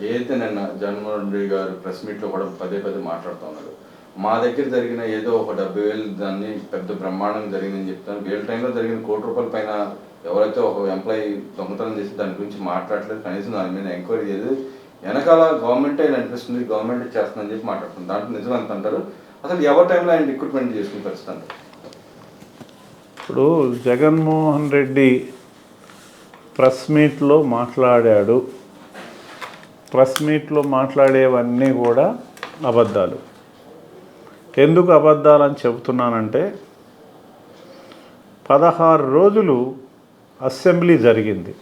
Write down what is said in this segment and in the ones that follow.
ఏదైతే నిన్న జగన్మోహన్ రెడ్డి గారు ప్రెస్ మీట్లో కూడా పదే పదే మాట్లాడుతూ ఉన్నారు. మా దగ్గర జరిగిన ఏదో ఒక 70,000 దాన్ని పెద్ద బ్రహ్మాండం జరిగిందని చెప్తాను. వీళ్ళ టైంలో జరిగిన ₹1,00,00,000 పైన ఎవరైతే ఒక ఎంప్లాయీ దొంగతనం చేసి దాని గురించి మాట్లాడలేదు, కనీసం దాని మీద ఎంక్వైరీ చేయలేదు. వెనకాల గవర్నమెంటే నడిపిస్తుంది, గవర్నమెంటే చేస్తుందని చెప్పి మాట్లాడుతుంది. దాంట్లో నిజం ఎంత అంటారు? అసలు ఎవరి టైంలో ఆయన రిక్రూట్మెంట్ చేసుకుని పరిస్థితి అంటారు? ఇప్పుడు జగన్మోహన్ రెడ్డి ప్రెస్ మీట్లో మాట్లాడాడు. ప్రెస్ మీట్లో మాట్లాడేవన్నీ కూడా అబద్ధాలు. ఎందుకు అబద్ధాలని చెబుతున్నానంటే 16 రోజులు అసెంబ్లీ జరిగింది.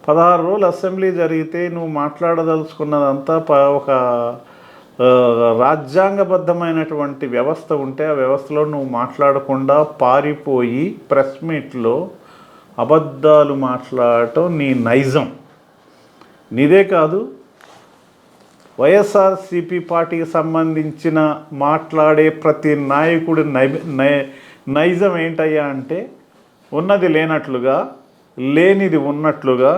16 రోజులు అసెంబ్లీ జరిగితే నువ్వు మాట్లాడదలుచుకున్నదంతా ఒక రాజ్యాంగబద్ధమైనటువంటి వ్యవస్థ ఉంటే ఆ వ్యవస్థలో నువ్వు మాట్లాడకుండా పారిపోయి ప్రెస్ మీట్లో అబద్ధాలు మాట్లాడటం నీ నైజం. నీదే కాదు, వైఎస్ఆర్సీపీ పార్టీకి సంబంధించిన మాట్లాడే ప్రతి నాయకుడి నైజం ఏంటయ్యా అంటే ఉన్నది లేనట్లుగా, లేనిది ఉన్నట్లుగా,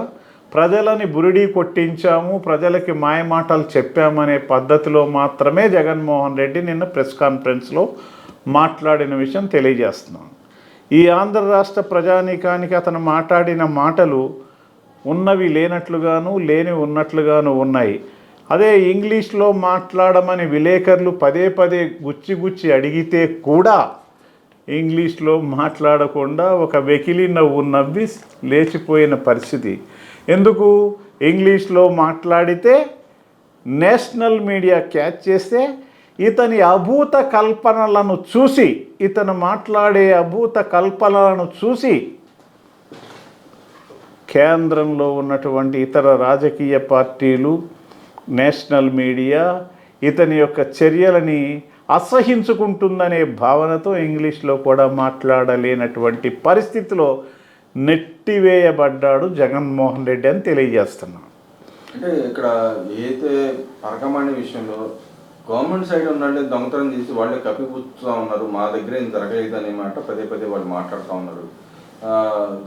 ప్రజలని బురిడీ కొట్టించాము, ప్రజలకి మాయమాటలు చెప్పామనే పద్ధతిలో మాత్రమే జగన్మోహన్ రెడ్డి నిన్న ప్రెస్ కాన్ఫరెన్స్లో మాట్లాడిన విషయం తెలియజేస్తున్నాను. ఈ ఆంధ్ర రాష్ట్ర ప్రజానీకానికి అతను మాట్లాడిన మాటలు ఉన్నవి లేనట్లుగాను, లేనివి ఉన్నట్లుగాను ఉన్నాయి. అదే ఇంగ్లీష్లో మాట్లాడమని విలేకరులు పదే పదే గుచ్చి అడిగితే కూడా ఇంగ్లీష్లో మాట్లాడకుండా ఒక వెకిలి నవ్వు నవ్వి లేచిపోయిన పరిస్థితి. ఎందుకు? ఇంగ్లీష్లో మాట్లాడితే నేషనల్ మీడియా క్యాచ్ చేస్తే ఇతని అభూత కల్పనలను చూసి, ఇతను మాట్లాడే అభూత కల్పనలను చూసి కేంద్రంలో ఉన్నటువంటి ఇతర రాజకీయ పార్టీలు, నేషనల్ మీడియా ఇతని యొక్క చర్యలని అసహించుకుంటుందనే భావనతో ఇంగ్లీష్లో కూడా మాట్లాడలేనటువంటి పరిస్థితిలో నెట్టివేయబడ్డాడు జగన్మోహన్ రెడ్డి అని తెలియజేస్తున్నాను. అంటే ఇక్కడ ఏదైతే పరకమనే విషయంలో గవర్నమెంట్ సైడ్ ఉన్నట్లే దొంగతనం చేసి వాళ్ళే కప్పిపుచ్చుతూ ఉన్నారు, మా దగ్గర ఏం జరగలేదు అనే మాట పదే పదే వాళ్ళు మాట్లాడుతూ ఉన్నారు.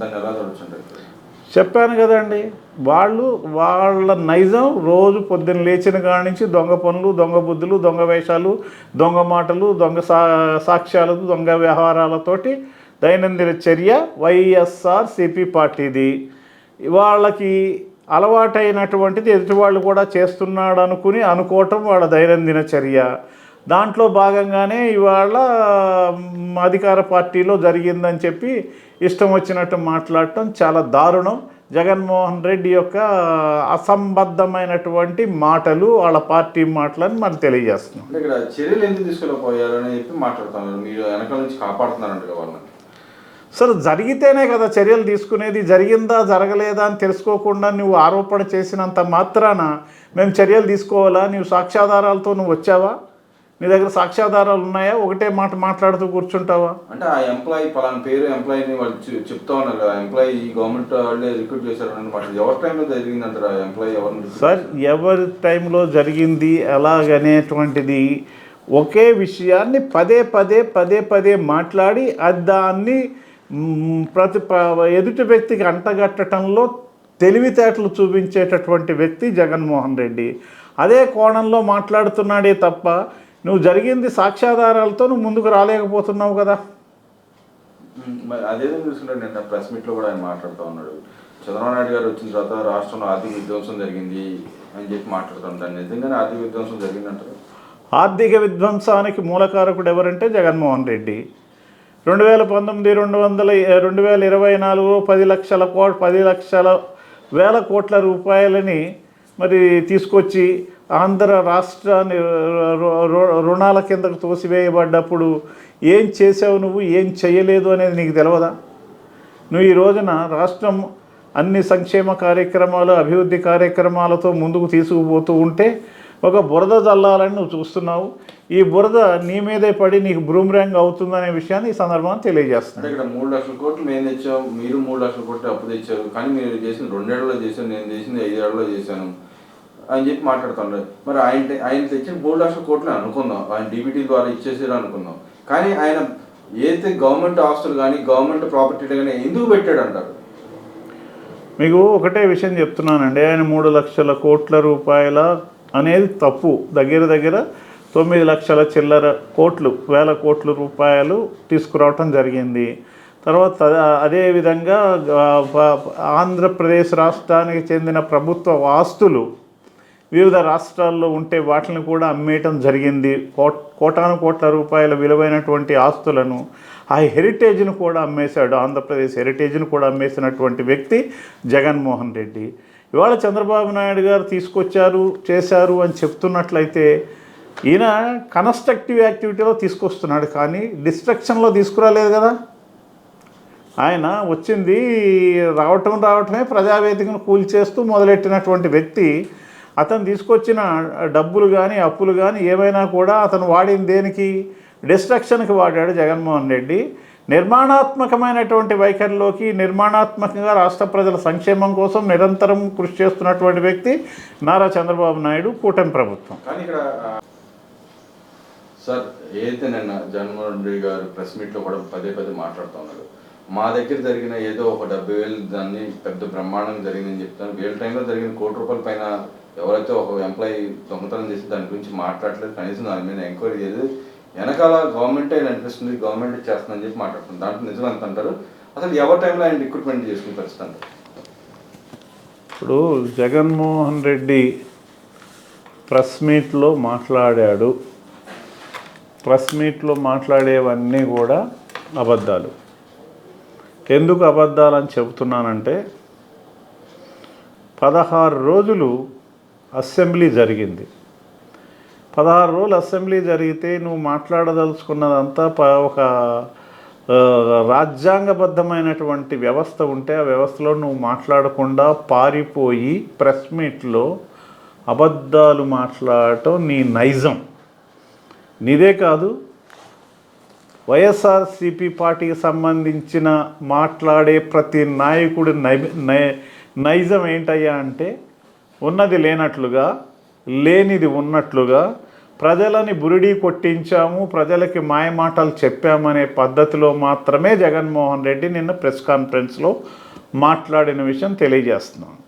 దాన్ని ఎలా చూడొచ్చు? చెప్పాను కదండి, వాళ్ళ నైజం రోజు పొద్దున్న లేచిన కాడి నుంచి దొంగ పనులు, దొంగ బుద్ధులు, దొంగ వేషాలు, దొంగ మాటలు, దొంగ సాక్ష్యాలు, దొంగ వ్యవహారాలతోటి దైనందిన చర్య వైఎస్ఆర్సీపీ పార్టీది. వాళ్ళకి అలవాటైనటువంటిది ఎదుటివాళ్ళు కూడా చేస్తున్నాడు అనుకోవటం వాళ్ళ దైనందిన చర్య. దాంట్లో భాగంగానే ఇవాళ అధికార పార్టీలో జరిగిందని చెప్పి ఇష్టం వచ్చినట్టు మాట్లాడటం చాలా దారుణం. జగన్మోహన్ రెడ్డి యొక్క అసంబద్ధమైనటువంటి మాటలు, వాళ్ళ పార్టీ మాటలని మనకు తెలియజేస్తున్నాం. అంటే ఇక్కడ చర్యలు ఎందుకు తీసుకెళ్ళిపోయారని చెప్పి మాట్లాడుతున్నారు, మీరు వెనకాల నుంచి కాపాడుతున్నారంట వాళ్ళని. సరే, జరిగితేనే కదా చర్యలు తీసుకునేది. జరిగిందా జరగలేదా అని తెలుసుకోకుండా నువ్వు ఆరోపణ చేసినంత మాత్రాన మేము చర్యలు తీసుకోవాలా? నీవు సాక్ష్యాధారాలతో నువ్వు వచ్చావా? నీ దగ్గర సాక్ష్యాధారాలు ఉన్నాయా? ఒకటే మాట మాట్లాడుతూ కూర్చుంటావా? అంటే ఆ ఎంప్లాయీ పలానా పేరు ఎంప్లాయీని వాళ్ళు చెప్తా ఉన్నారు కదా, ఎంప్లాయీ గవర్నమెంట్ వాళ్ళే రిక్రూట్ చేశారు అన్నమాట. ఎవరి టైంలో జరిగిందంటారు ఆ ఎంప్లాయీ? ఎవరిని సార్, ఎవరి టైంలో జరిగింది ఎలాగనేటువంటిది ఒకే విషయాన్ని పదే పదే మాట్లాడి దాన్ని ఎదుటి వ్యక్తికి అంటగట్టడంలో తెలివితేటలు చూపించేటటువంటి వ్యక్తి జగన్మోహన్ రెడ్డి. అదే కోణంలో మాట్లాడుతున్నాడే తప్ప నువ్వు జరిగింది సాక్ష్యాధారాలతో నువ్వు ముందుకు రాలేకపోతున్నావు కదా. అదేదో చూసుకుంటే నిన్న ప్రెస్ మీట్లో కూడా ఆయన మాట్లాడుతూ ఉన్నాడు, చంద్రబాబు నాయుడు గారు వచ్చిన తర్వాత రాష్ట్రంలో ఆర్థిక విధ్వంసం జరిగింది అని చెప్పి మాట్లాడుతాను. దాన్ని నిజంగానే ఆర్థిక విధ్వంసం జరిగిందంటారు? ఆర్థిక విధ్వంసానికి మూలకారకుడు ఎవరంటే జగన్మోహన్ రెడ్డి. 2019-2024 10 లక్షల కోట్ల రూపాయలని మరి తీసుకొచ్చి ఆంధ్ర రాష్ట్రాన్ని రుణాల కిందకు తోసివేయబడ్డప్పుడు ఏం చేసావు నువ్వు, ఏం చేయలేదు అనేది నీకు తెలియదా? నువ్వు ఈ రోజున రాష్ట్రం అన్ని సంక్షేమ కార్యక్రమాలు, అభివృద్ధి కార్యక్రమాలతో ముందుకు తీసుకుపోతూ ఉంటే ఒక బురద జల్లాలని నువ్వు చూస్తున్నావు. ఈ బురద నీ మీదే పడి నీకు బ్రూమ్రాంగ్ అవుతుందనే విషయాన్ని ఈ సందర్భంగా తెలియజేస్తున్నాను. ఇక్కడ 3 లక్షల కోట్లు మేము తెచ్చాము, మీరు 3 లక్షల కోట్లు అప్పు తెచ్చారు, కానీ మీరు చేసిన 2 ఏళ్లలో చేశాను, నేను చేసింది 5 ఏళ్లలో చేశాను అని చెప్పి మాట్లాడుతున్నారు. మరి ఆయన తెచ్చిన 3 లక్షల కోట్లు అనుకుందాం, ఆయన డీబీటీ ద్వారా ఇచ్చేసారు అనుకుందాం, కానీ ఆయన ఏదైతే గవర్నమెంట్ ఆస్తులు కానీ గవర్నమెంట్ ప్రాపర్టీలు కానీ ఎందుకు పెట్టాడు అంటారు? మీకు ఒకటే విషయం చెప్తున్నానండి, ఆయన 3 లక్షల కోట్ల రూపాయల అనేది తప్పు. దగ్గర దగ్గర 9 లక్షల చిల్లర కోట్లు, వేల కోట్ల రూపాయలు తీసుకురావటం జరిగింది. తర్వాత అదేవిధంగా ఆంధ్రప్రదేశ్ రాష్ట్రానికి చెందిన ప్రభుత్వ ఆస్తులు వివిధ రాష్ట్రాల్లో ఉంటే వాటిని కూడా అమ్మేయటం జరిగింది. కోటాను కోట్ల రూపాయల విలువైనటువంటి ఆస్తులను, ఆ హెరిటేజ్ను కూడా అమ్మేశాడు. ఆంధ్రప్రదేశ్ హెరిటేజ్ను కూడా అమ్మేసినటువంటి వ్యక్తి జగన్మోహన్ రెడ్డి. ఇవాళ చంద్రబాబు నాయుడు గారు తీసుకొచ్చారు, చేశారు అని చెప్తున్నట్లయితే ఈయన కన్స్ట్రక్టివ్ యాక్టివిటీలో తీసుకొస్తున్నాడు, కానీ డిస్ట్రక్షన్లో తీసుకురాలేదు కదా. ఆయన వచ్చింది రావటమే ప్రజావేదికను కూల్చేస్తూ మొదలెట్టినటువంటి వ్యక్తి. అతను తీసుకొచ్చిన డబ్బులు కానీ అప్పులు కానీ ఏమైనా కూడా అతను వాడిన దేనికి? డిస్ట్రక్షన్కి వాడాడు జగన్మోహన్ రెడ్డి. నిర్మాణాత్మకమైనటువంటి వైఖరిలోకి, నిర్మాణాత్మకంగా రాష్ట్ర ప్రజల సంక్షేమం కోసం నిరంతరం కృషి చేస్తున్నటువంటి వ్యక్తి నారా చంద్రబాబు నాయుడు, కూటమి ప్రభుత్వం. కానీ ఇక్కడ సార్ ఏదైతే నిన్న జగన్మోహన్ రెడ్డి గారు ప్రెస్ మీట్లో కూడా పదే మాట్లాడుతూ ఉన్నారు, మా దగ్గర జరిగిన ఏదో ఒక 70,000 దాన్ని పెద్ద బ్రహ్మాండంగా జరిగిందని చెప్తాను. వీళ్ళ టైంలో జరిగిన ₹1,00,00,000 పైన ఎవరైతే ఒక ఎంప్లాయీ దొంగతనం చేసి దాని గురించి మాట్లాడలేదు, కనీసం దాని మీద ఎంక్వైరీ చేయలేదు. వెనకాల గవర్నమెంటే అనిపిస్తుంది, గవర్నమెంట్ చేస్తుందని చెప్పి మాట్లాడుతుంది. దాంట్లో నిజం ఎంత అంటారు? అసలు ఎవరి టైంలో ఆయన రిక్రూట్మెంట్ చేసుకుని పరిస్థితి అంటారు? ఇప్పుడు జగన్మోహన్ రెడ్డి ప్రెస్ మీట్లో మాట్లాడాడు. ప్రెస్ మీట్లో మాట్లాడేవన్నీ కూడా అబద్ధాలు. ఎందుకు అబద్ధాలని చెబుతున్నానంటే, 16 రోజులు అసెంబ్లీ జరిగింది. 16 రోజులు అసెంబ్లీ జరిగితే నువ్వు మాట్లాడదలుచుకున్నదంతా ఒక రాజ్యాంగబద్ధమైనటువంటి వ్యవస్థ ఉంటే ఆ వ్యవస్థలో నువ్వు మాట్లాడకుండా పారిపోయి ప్రెస్ మీట్లో అబద్ధాలు మాట్లాడటం నీ నైజం. నీదే కాదు, వైఎస్ఆర్సీపీ పార్టీకి సంబంధించిన మాట్లాడే ప్రతి నాయకుడి నైజం ఏంటయ్యా అంటే, ఉన్నది లేనట్లుగా, లేనిది ఉన్నట్లుగా, ప్రజలని బురిడీ కొట్టించాము, ప్రజలకి మాయమాటలు చెప్పామనే పద్ధతిలో మాత్రమే జగన్మోహన్ రెడ్డి నిన్న ప్రెస్ కాన్ఫరెన్స్లో మాట్లాడిన విషయం తెలియజేస్తున్నాను.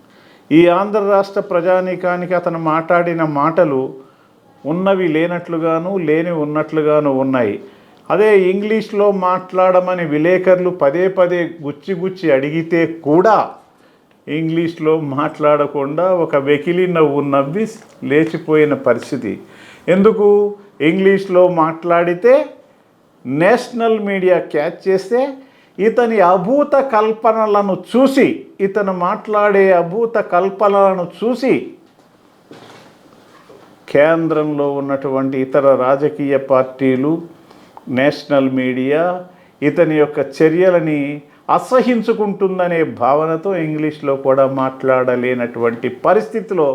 ఈ ఆంధ్ర రాష్ట్ర ప్రజానీకానికి అతను మాట్లాడిన మాటలు ఉన్నవి లేనట్లుగాను, లేని ఉన్నట్లుగాను ఉన్నాయి. అదే ఇంగ్లీష్లో మాట్లాడమని విలేకరులు పదే గుచ్చి అడిగితే కూడా ఇంగ్లీష్లో మాట్లాడకుండా ఒక వెకిలి నవ్వి లేచిపోయిన పరిస్థితి. ఎందుకు? ఇంగ్లీష్లో మాట్లాడితే నేషనల్ మీడియా క్యాచ్ చేస్తే ఇతని అభూత కల్పనలను చూసి, ఇతను మాట్లాడే అభూత కల్పనలను చూసి కేంద్రంలో ఉన్నటువంటి ఇతర రాజకీయ పార్టీలు, నేషనల్ మీడియా ఇతని యొక్క చర్యలని అసహించుకుంటుందనే భావనతో ఇంగ్లీష్లో కూడా మాట్లాడలేనటువంటి పరిస్థితిలో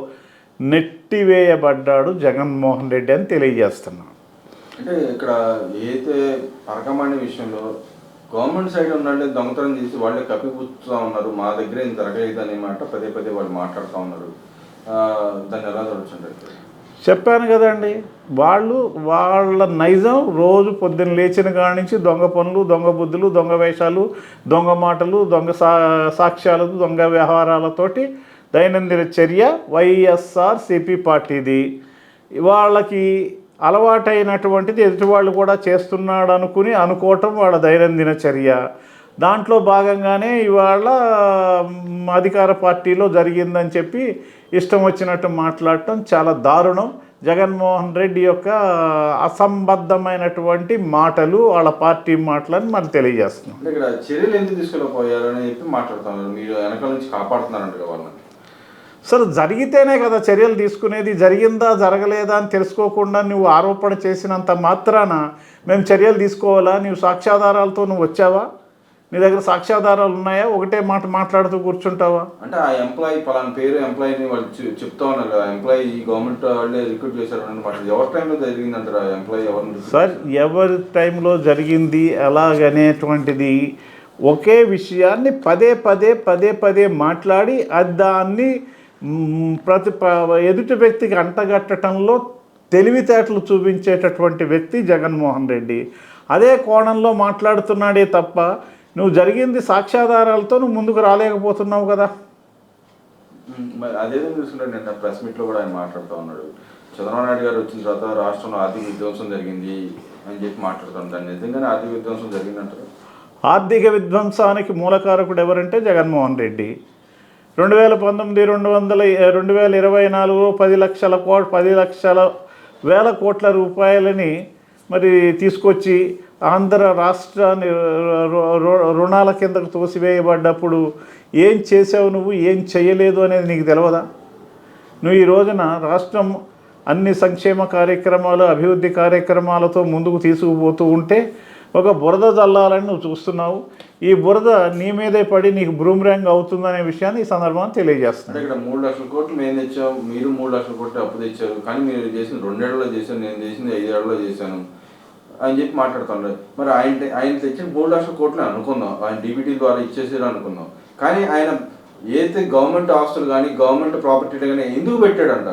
నెట్టివేయబడ్డాడు జగన్మోహన్ రెడ్డి అని తెలియజేస్తున్నాను. అంటే ఇక్కడ ఏదైతే పరకమాణి విషయంలో గవర్నమెంట్ సైడ్ ఉన్నట్లే దొంగతనం చేసి వాళ్ళే కప్పిపుచ్చుతూ ఉన్నారు, మా దగ్గర ఏం జరగలేదు అనే మాట పదే వాళ్ళు మాట్లాడుతూ ఉన్నారు. దాన్ని ఎలా చూడొచ్చు? చెప్పాను కదండి, వాళ్ళ నైజం రోజు పొద్దున్న లేచిన కాడి నుంచి దొంగ పనులు, దొంగ బుద్ధులు, దొంగ వేషాలు, దొంగ మాటలు, దొంగ సాక్ష్యాలు, దొంగ వ్యవహారాలతోటి దైనందిన చర్య వైఎస్ఆర్సీపీ పార్టీది. వాళ్ళకి అలవాటైనటువంటిది ఎదుటివాళ్ళు కూడా చేస్తున్నాడు అనుకోవటం వాళ్ళ దైనందిన చర్య. దాంట్లో భాగంగానే ఇవాళ అధికార పార్టీలో జరిగిందని చెప్పి ఇష్టం వచ్చినట్టు మాట్లాడటం చాలా దారుణం. జగన్మోహన్ రెడ్డి యొక్క అసంబద్ధమైనటువంటి మాటలు, వాళ్ళ పార్టీ మాటలని మనకు తెలియజేస్తున్నాం. ఇక్కడ చర్యలు ఎందుకు తీసుకెళ్ళిపోయారని చెప్పి మాట్లాడుతున్నారు, మీరు వెనకాల నుంచి కాపాడుతున్నారంట వాళ్ళని. సరే, జరిగితేనే కదా చర్యలు తీసుకునేది. జరిగిందా జరగలేదా అని తెలుసుకోకుండా నువ్వు ఆరోపణ చేసినంత మాత్రాన మేము చర్యలు తీసుకోవాలా? నీవు సాక్ష్యాధారాలతో నువ్వు వచ్చావా? నీ దగ్గర సాక్ష్యాధారాలు ఉన్నాయా? ఒకటే మాట మాట్లాడుతూ కూర్చుంటావా? అంటే ఆ ఎంప్లాయీ పలానా పేరు ఎంప్లాయీని వాళ్ళు చెప్తా ఉన్నారు కదా, ఎంప్లాయీ గవర్నమెంట్ వాళ్ళే రిక్రూట్ చేశారు అనమాట. ఎవరి టైంలో జరిగిందంటారా? ఎంప్లాయీ ఎవరు సార్, ఎవరి టైంలో జరిగింది ఎలాగనేటువంటిది ఒకే విషయాన్ని పదే మాట్లాడి దాన్ని ఎదుటి వ్యక్తికి అంటగట్టడంలో తెలివితేటలు చూపించేటటువంటి వ్యక్తి జగన్మోహన్ రెడ్డి. అదే కోణంలో మాట్లాడుతున్నాడే తప్ప నువ్వు జరిగింది సాక్ష్యాధారాలతో నువ్వు ముందుకు రాలేకపోతున్నావు కదా. మరి అదేదో చూసుకుంటే నిన్న ప్రెస్ మీట్లో కూడా ఆయన మాట్లాడుతూ ఉన్నాడు. చంద్రబాబు నాయుడు గారు వచ్చిన తర్వాత రాష్ట్రంలో ఆర్థిక విధ్వంసం జరిగింది అని చెప్పి మాట్లాడుతాను. దాన్ని నిజంగానే ఆర్థిక విధ్వంసం జరిగిందంటారు? ఆర్థిక విధ్వంసానికి మూలకారకుడు ఎవరంటే జగన్మోహన్ రెడ్డి. 2019 2024 10 లక్షల వేల కోట్ల రూపాయలని మరి తీసుకొచ్చి ఆంధ్ర రాష్ట్రాన్ని రుణాల కిందకు తోసివేయబడ్డప్పుడు ఏం చేసావు నువ్వు, ఏం చేయలేదు అనేది నీకు తెలియదా? నువ్వు ఈ రోజున రాష్ట్రం అన్ని సంక్షేమ కార్యక్రమాలు అభివృద్ధి కార్యక్రమాలతో ముందుకు తీసుకుపోతూ ఉంటే ఒక బురద జల్లాలని నువ్వు చూస్తున్నావు. ఈ బురద నీ మీదే పడి నీకు బ్రూమ్రాంగ్ అవుతుందనే విషయాన్ని ఈ సందర్భంగా తెలియజేస్తున్నాను. ఇక్కడ 3 లక్షల కోట్లు మేము తెచ్చాం, మీరు 3 లక్షల కోట్లు అప్పు తెచ్చారు, కానీ మీరు చేసింది 2 ఏళ్లలో చేశాను, నేను చేసింది 5 ఏళ్లలో చేశాను అని చెప్పి మాట్లాడుతున్నారు. మరి ఆయన తెచ్చిన 3 లక్షల కోట్లు అనుకుందాం, ఆయన డీబీటీ ద్వారా ఇచ్చేసారు అనుకుందాం, కానీ ఆయన ఏదైతే గవర్నమెంట్ ఆస్తులు కానీ గవర్నమెంట్ ప్రాపర్టీలు కానీ ఎందుకు పెట్టాడంట?